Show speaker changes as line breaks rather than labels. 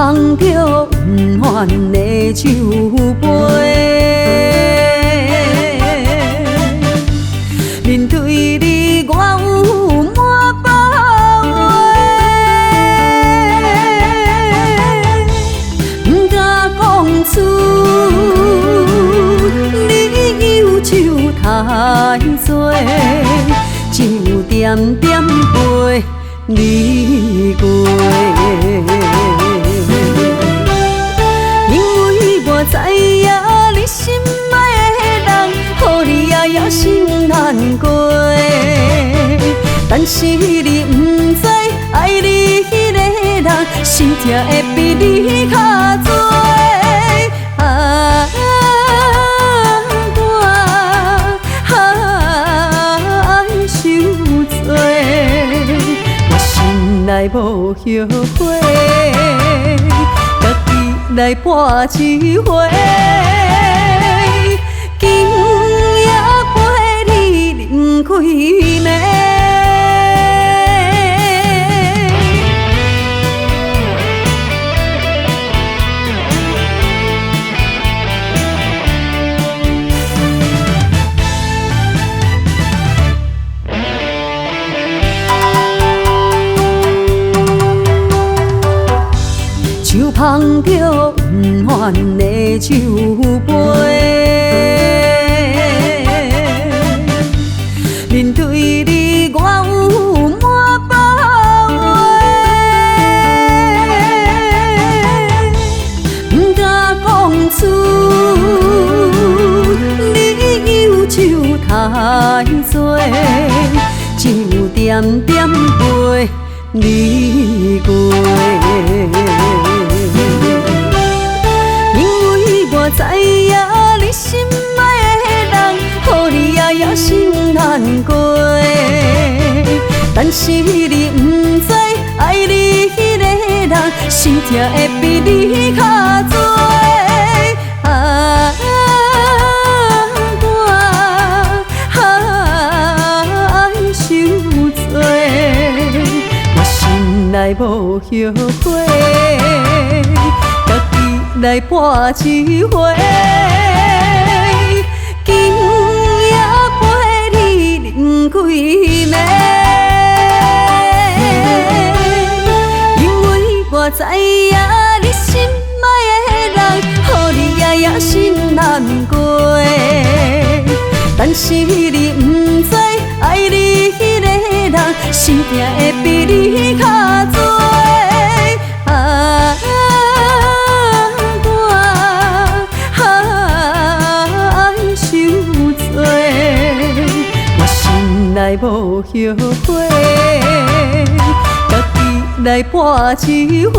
捧着不还的酒杯，面对你我有满把话，不敢讲出你忧愁太多，酒点点陪你过。我知影你心爱的人，予你夜心难过。但是你不知，爱你迄个人，心痛会比你较多。我受罪，我心内无后悔。来破一回，今夜陪你饮开暝。手捧着不还的酒杯，面对你我有满把话，不敢讲出你忧愁太多，酒点点陪你过。我知影你心爱的人，予你夜心难过。但是你不知，爱你迄个人，心痛会比你较多。我受罪，我心内无后悔。来破一回，今夜陪你饮开暝。因为我知影你心爱的人，予你夜心难过。但是你不知，爱你迄个人，心痛会比你较多。来无后悔，家己来破一回。